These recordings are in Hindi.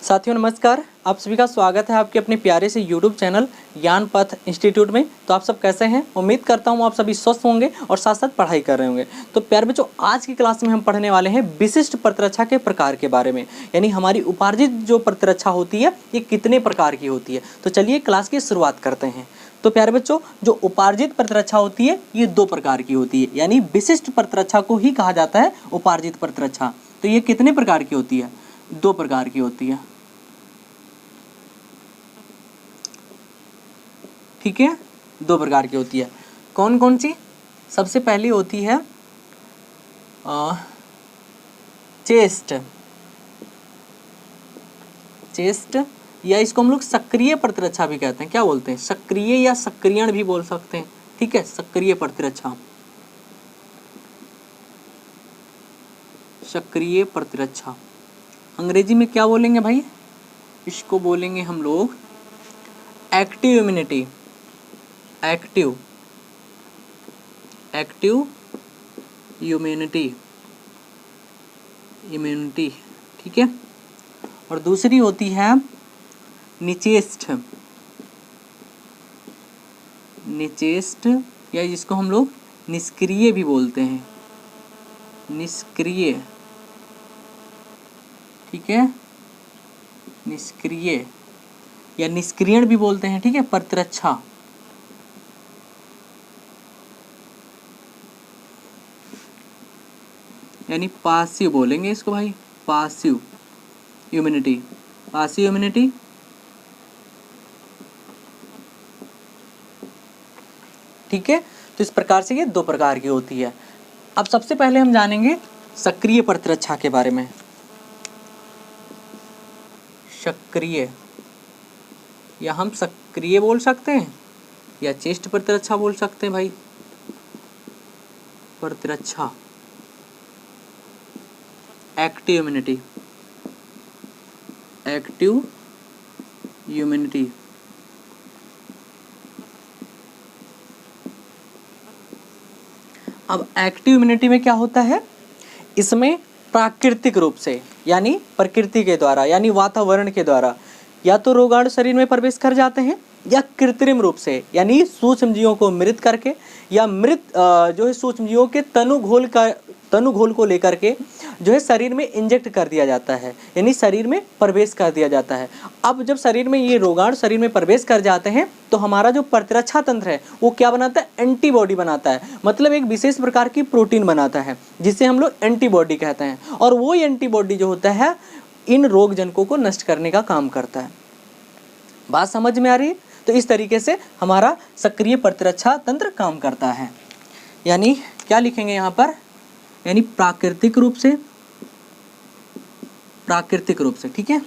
साथियों नमस्कार, आप सभी का स्वागत है आपके अपने प्यारे से YouTube चैनल ज्ञान पथ इंस्टीट्यूट में। तो आप सब कैसे हैं? उम्मीद करता हूं आप सभी स्वस्थ होंगे और साथ साथ पढ़ाई कर रहे होंगे। तो प्यारे बच्चों, आज की क्लास में हम पढ़ने वाले हैं विशिष्ट प्रतिरक्षा के प्रकार के बारे में, यानी हमारी उपार्जित जो प्रतिरक्षा होती है ये कितने प्रकार की होती है। तो चलिए क्लास की शुरुआत करते हैं। तो प्यारे बच्चों, जो उपार्जित प्रतिरक्षा होती है ये दो प्रकार की होती है, यानी विशिष्ट प्रतिरक्षा को ही कहा जाता है उपार्जित प्रतिरक्षा। तो ये कितने प्रकार की होती है? दो प्रकार की होती है। ठीक है, दो प्रकार की होती है। कौन कौन सी? सबसे पहली होती है चेस्ट या इसको हम लोग सक्रिय प्रतिरक्षा भी कहते हैं। क्या बोलते हैं? सक्रिय या सक्रियण भी बोल सकते हैं। ठीक है, सक्रिय प्रतिरक्षा, सक्रिय प्रतिरक्षा। अंग्रेजी में क्या बोलेंगे भाई? इसको बोलेंगे हम लोग एक्टिव इम्यूनिटी। Active immunity. ठीक है। और दूसरी होती है निचेस्ट या जिसको हम लोग निष्क्रिय भी बोलते हैं। निष्क्रिय, ठीक है, निष्क्रिय या निष्क्रियण भी बोलते हैं। ठीक है, प्रतिरक्षा। यानी पासिव बोलेंगे इसको भाई, पासिव इम्यूनिटी। ठीक है। तो इस प्रकार से ये दो प्रकार की होती है। अब सबसे पहले हम जानेंगे सक्रिय प्रतिरक्षा के बारे में। सक्रिय, या हम सक्रिय बोल सकते हैं या चेस्ट प्रतिरक्षा बोल सकते हैं भाई। प्रतिरक्षा, एक्टिव इम्यूनिटी। अब एक्टिव इम्यूनिटी में क्या होता है? इसमें प्राकृतिक रूप से, यानी प्रकृति के द्वारा, यानी वातावरण के द्वारा या तो रोगाणु शरीर में प्रवेश कर जाते हैं, या कृत्रिम रूप से, यानी सूक्ष्म जीवों को मृत करके या मृत जो है सूक्ष्म जीवों के तनुघोल को लेकर के जो है शरीर में इंजेक्ट कर दिया जाता है, यानी शरीर में प्रवेश कर दिया जाता है। अब जब शरीर में ये रोगाणु शरीर में प्रवेश कर जाते हैं तो हमारा जो प्रतिरक्षा तंत्र है वो क्या बनाता है? एंटीबॉडी बनाता है। मतलब एक विशेष प्रकार की प्रोटीन बनाता है जिसे हम लोग एंटीबॉडी कहते हैं। और वो एंटीबॉडी जो होता है इन रोग जनकों को नष्ट करने का काम करता है। बात समझ में आ रही है? तो इस तरीके से हमारा सक्रिय प्रतिरक्षा तंत्र काम करता है। यानी क्या लिखेंगे यहाँ पर? यानी प्राकृतिक रूप से, ठीक है।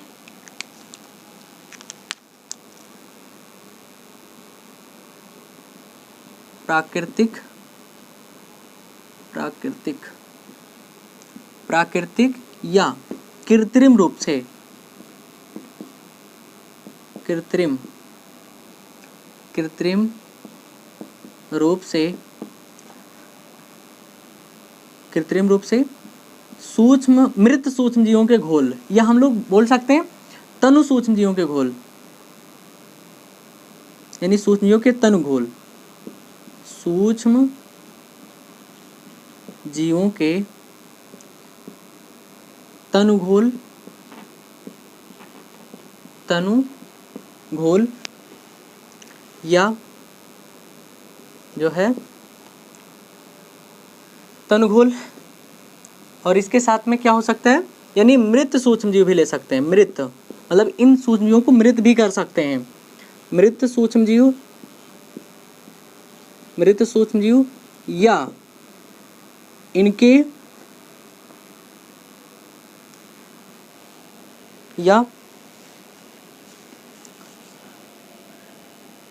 प्राकृतिक या कृत्रिम रूप से, कृत्रिम रूप से मृत सूक्ष्म जीवों के घोल, या हम लोग बोल सकते हैं तनु सूक्ष्म जीवों के घोल, यानी सूक्ष्म जीवों के तनुघोल, सूक्ष्म जीवों के तनुघोल या जो है तनुघोल। और इसके साथ में क्या हो सकता है? यानी मृत सूक्ष्म जीव भी ले सकते हैं। मृत मतलब इन सूक्ष्म जीवों को मृत भी कर सकते हैं। मृत सूक्ष्म जीव या इनके या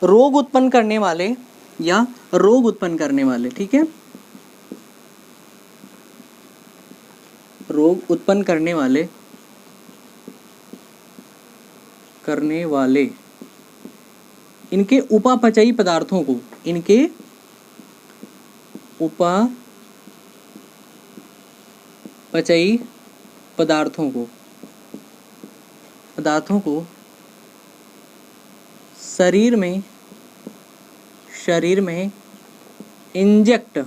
रोग उत्पन्न करने वाले, ठीक है, रोग उत्पन्न करने वाले इनके उपापचयी पदार्थों को, पदार्थों को शरीर में इंजेक्ट,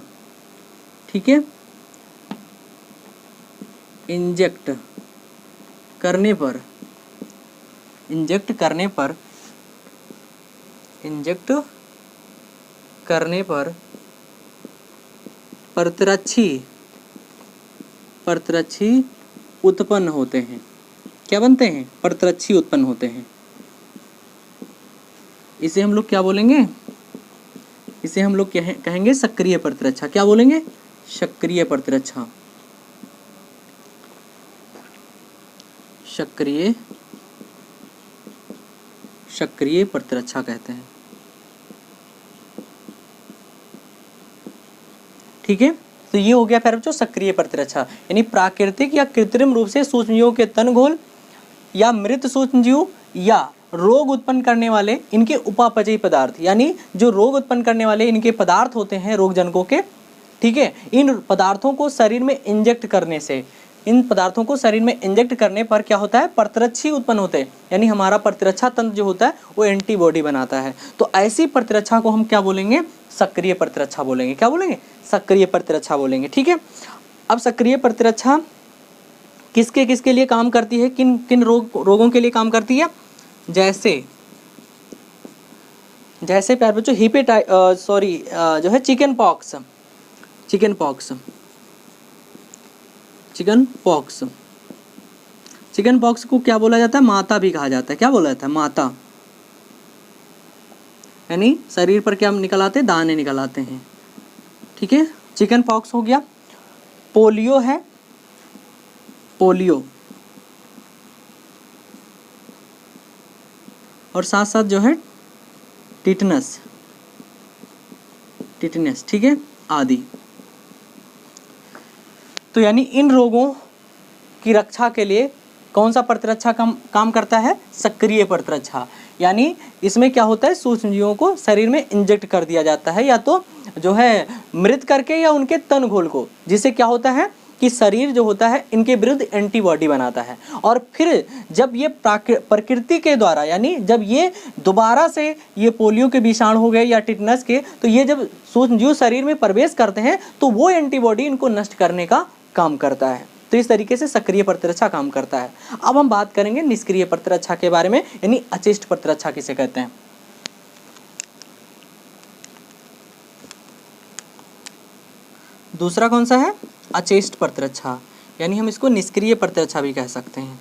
ठीक है, इंजेक्ट करने पर परतरच्छी उत्पन्न होते हैं। क्या बनते हैं? परतरच्छी उत्पन्न होते हैं। इसे हम लोग क्या बोलेंगे? इसे हम लोग कहेंगे सक्रिय परतरच्छा। क्या बोलेंगे? सक्रिय परतरच्छा। सक्रिय परतरच्छा कहते हैं। ठीक है, तो ये हो गया फिर जो सक्रिय परतरच्छा, यानी प्राकृतिक या कृत्रिम रूप से सूक्ष्मजीवों के तनघोल या मृत सूक्ष्मजीव या रोग उत्पन्न करने वाले इनके उपापचयी पदार्थ, यानी जो रोग उत्पन्न करने वाले इनके पदार्थ होते हैं रोगजनकों के, ठीक है, इन पदार्थों को शरीर में इंजेक्ट करने से, इन पदार्थों को शरीर में इंजेक्ट करने पर क्या होता है? परतरच्छी उत्पन्न होते हैं, यानी हमारा प्रतिरक्षा तंत्र जो होता है वो एंटीबॉडी बनाता है। तो ऐसी प्रतिरक्षा को हम क्या बोलेंगे? सक्रिय प्रतिरक्षा बोलेंगे। क्या बोलेंगे? सक्रिय प्रतिरक्षा बोलेंगे। ठीक है, अब सक्रिय प्रतिरक्षा किसके किसके लिए काम करती है? किन किन रोगों के लिए काम करती है? जैसे प्यारे बच्चों जो है चिकन पॉक्स को क्या बोला जाता है? माता भी कहा जाता है। क्या बोला जाता है? माता। यानी शरीर पर क्या निकल आते हैं? दाने निकल आते हैं। ठीक है, चिकन पॉक्स हो गया। पोलियो है, पोलियो, और साथ साथ जो है टिटनस, ठीक है, आदि। तो यानी इन रोगों की रक्षा के लिए कौन सा प्रतिरक्षा काम करता है? सक्रिय प्रतिरक्षा। यानी इसमें क्या होता है? सूक्ष्मजीवों को शरीर में इंजेक्ट कर दिया जाता है, या तो जो है मृत करके या उनके तन घोल को, जिससे क्या होता है कि शरीर जो होता है इनके विरुद्ध एंटीबॉडी बनाता है। और फिर जब ये प्रकृति के द्वारा, यानी जब ये दोबारा से ये पोलियो के विषाणु हो गए या टिटनस के, तो ये जब सूक्ष्मजीव शरीर में प्रवेश करते हैं तो वो एंटीबॉडी इनको नष्ट करने का काम करता है। तो इस तरीके से सक्रिय प्रतिरक्षा काम करता है। अब हम बात करेंगे निष्क्रिय प्रतिरक्षा के बारे में, यानी अचेष्ट प्रतिरक्षा किसे कहते हैं। दूसरा कौन सा है? अचेष्ट प्रतिरक्षा, यानी हम इसको निष्क्रिय प्रतिरक्षा भी कह सकते हैं।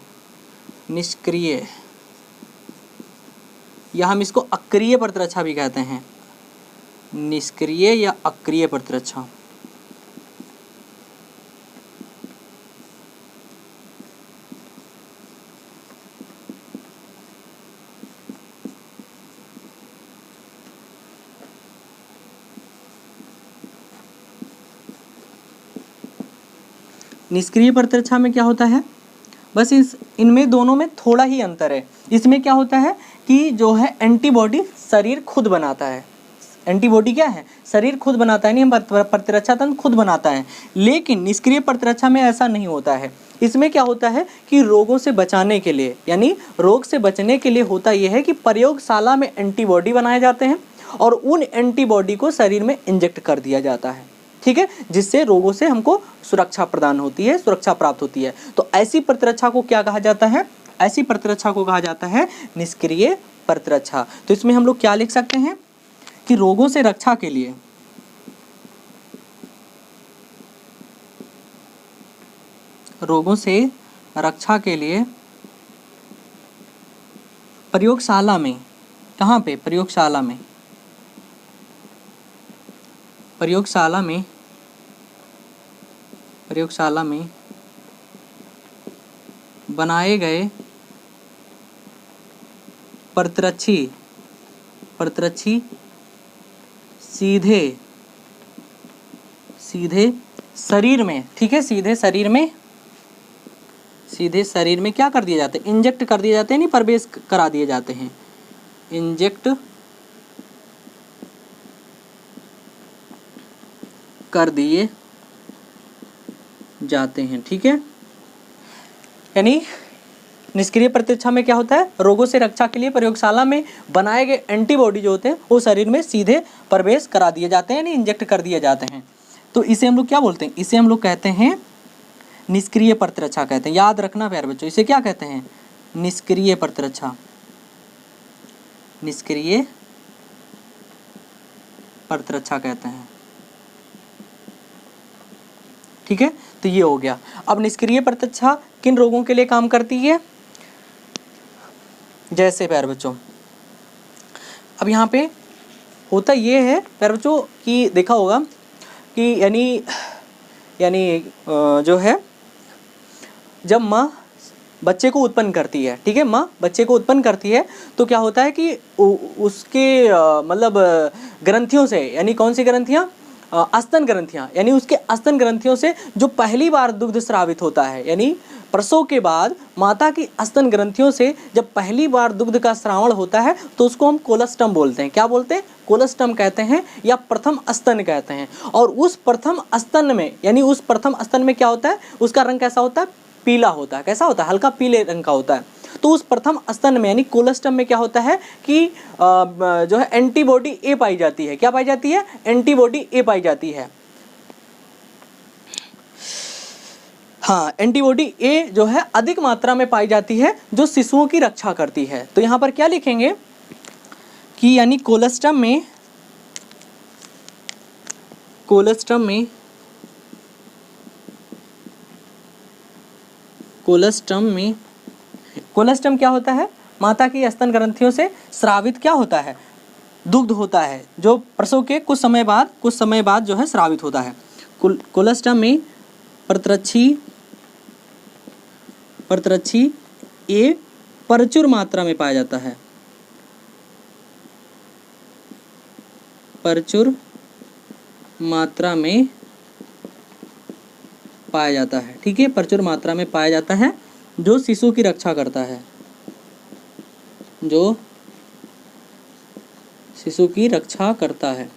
निष्क्रिय, या हम इसको अक्रिय प्रतिरक्षा भी कहते हैं। निष्क्रिय या अक्रिय प्रतिरक्षा। निष्क्रिय प्रतिरक्षा में क्या होता है? बस इनमें दोनों में थोड़ा ही अंतर है। इसमें क्या होता है कि जो है एंटीबॉडी शरीर खुद बनाता है। एंटीबॉडी क्या है? शरीर खुद बनाता है, नहीं प्रतिरक्षा तंत्र खुद बनाता है। लेकिन निष्क्रिय प्रतिरक्षा में ऐसा नहीं होता है। इसमें क्या होता है कि रोगों से बचाने के लिए, यानी रोग से बचने के लिए होता यह है कि प्रयोगशाला में एंटीबॉडी बनाए जाते हैं और उन एंटीबॉडी को शरीर में इंजेक्ट कर दिया जाता है। ठीक है, जिससे रोगों से हमको सुरक्षा प्रदान होती है, सुरक्षा प्राप्त होती है। तो ऐसी प्रतिरक्षा को क्या कहा जाता है? ऐसी प्रतिरक्षा को कहा जाता है निष्क्रिय प्रतिरक्षा। तो इसमें हम लोग क्या लिख सकते हैं कि रोगों से रक्षा के लिए प्रयोगशाला में, कहाँ पे? प्रयोगशाला में बनाए गए परतरच्छी सीधे शरीर में, ठीक है, सीधे शरीर में क्या कर दिए जाते हैं? इंजेक्ट कर दिए जाते हैं, नहीं प्रवेश करा दिए जाते हैं। इंजेक्ट कर दिए जाते हैं। ठीक है, यानी निष्क्रिय प्रतिरक्षा में क्या होता है, रोगों से रक्षा के लिए प्रयोगशाला में बनाए गए एंटीबॉडी जो होते हैं वो शरीर में सीधे प्रवेश करा दिए जाते हैं, यानी इंजेक्ट कर दिए जाते हैं। तो इसे हम लोग क्या बोलते हैं, इसे हम लोग कहते हैं निष्क्रिय प्रतिरक्षा कहते हैं। याद रखना प्यारे बच्चों, इसे क्या कहते हैं, निष्क्रिय प्रतिरक्षा, निष्क्रिय प्रतिरक्षा कहते हैं। ठीक है, तो ये हो गया। अब निष्क्रिय प्रतिरक्षा किन रोगों के लिए काम करती है, जैसे प्यारे बच्चों अब यहाँ पे होता ये है प्यारे बच्चों कि देखा होगा कि यानी जो है जब माँ बच्चे को उत्पन्न करती है, ठीक है, माँ बच्चे को उत्पन्न करती है तो क्या होता है कि उसके मतलब ग्रंथियों से, यानी कौन सी ग्रंथियाँ, स्तन ग्रंथियाँ, यानी उसके स्तन ग्रंथियों से जो पहली बार दुग्ध स्रावित होता है, यानी प्रसव के बाद माता की स्तन ग्रंथियों से जब पहली बार दुग्ध का स्रावण होता है तो उसको हम कोलस्टम बोलते हैं। क्या बोलते हैं, कोलस्टम कहते हैं या प्रथम स्तन कहते हैं। और उस प्रथम स्तन में, यानी उस प्रथम स्तन में क्या होता है, उसका रंग कैसा होता है, पीला होता है। कैसा होता है, हल्का पीले रंग का होता है। तो उस प्रथम स्तन में यानी कोलस्टम में क्या होता है कि जो है एंटीबॉडी ए पाई जाती है। क्या पाई जाती है, एंटीबॉडी ए पाई जाती है। हाँ, एंटीबॉडी ए जो है अधिक मात्रा में पाई जाती है जो शिशुओं की रक्षा करती है। तो यहाँ पर क्या लिखेंगे कि यानी कोलस्टम में कोलस्टम क्या होता है, माता की स्तन ग्रंथियों से स्रावित क्या होता है, दुग्ध होता है, जो प्रसव के कुछ समय बाद जो है स्रावित होता है। कोलस्टम में प्रतिरक्षी ए प्रचुर मात्रा में पाया जाता है, प्रचुर मात्रा में पाया जाता है। ठीक है, प्रचुर मात्रा में पाया जाता है जो शिशु की रक्षा करता है, जो शिशु की रक्षा करता है।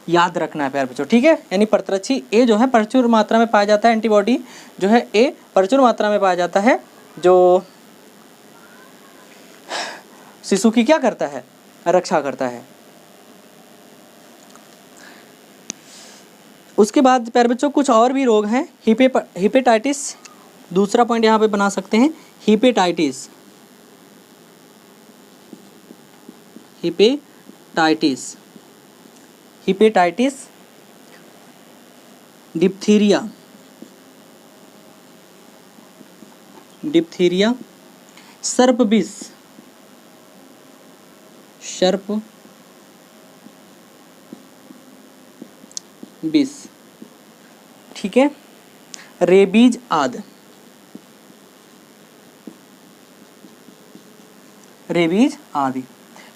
याद रखना है प्यारे बच्चों, ठीक है। यानी प्रतिरक्षी ए जो है प्रचुर मात्रा में पाया जाता है, एंटीबॉडी जो है ए प्रचुर मात्रा में पाया जाता है जो शिशु की क्या करता है, रक्षा करता है। उसके बाद प्यारे बच्चों कुछ और भी रोग हैं। हिपेटाइटिस, दूसरा पॉइंट यहाँ पे बना सकते हैं, हिपेटाइटिस, डिप्थीरिया, सर्प विष, ठीक है, रेबीज आदि,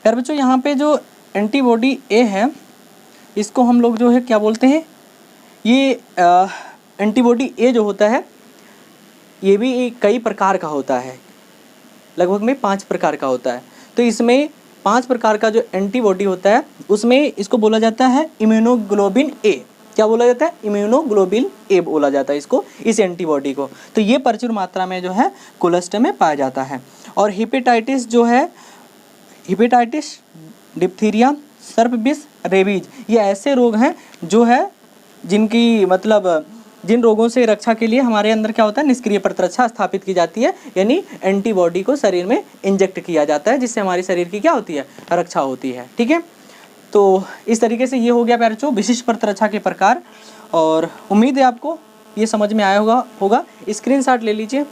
यार बच्चों यहाँ पे जो एंटीबॉडी ए है इसको हम लोग जो है क्या बोलते हैं, ये एंटीबॉडी ए जो होता है ये भी कई प्रकार का होता है, लगभग में 5 प्रकार का होता है। तो इसमें 5 प्रकार का जो एंटीबॉडी होता है उसमें इसको बोला जाता है इम्यूनोग्लोबिन ए। क्या बोला जाता है, इम्यूनोग्लोबिन ए बोला जाता है इसको, इस एंटीबॉडी को। तो ये प्रचुर मात्रा में जो है कोलेस्ट्रॉल में पाया जाता है। और हिपेटाइटिस जो है, हिपेटाइटिस, डिप्थीरिया, सर्प विष, रेबीज, ये ऐसे रोग हैं जो है जिनकी मतलब जिन रोगों से रक्षा के लिए हमारे अंदर क्या होता है, निष्क्रिय प्रतिरक्षा स्थापित की जाती है, यानी एंटीबॉडी को शरीर में इंजेक्ट किया जाता है जिससे हमारे शरीर की क्या होती है, रक्षा होती है। ठीक है, तो इस तरीके से ये हो गया प्यारे बच्चों विशिष्ट प्रतिरक्षा के प्रकार। और उम्मीद है आपको ये समझ में आया होगा। स्क्रीनशॉट ले लीजिए।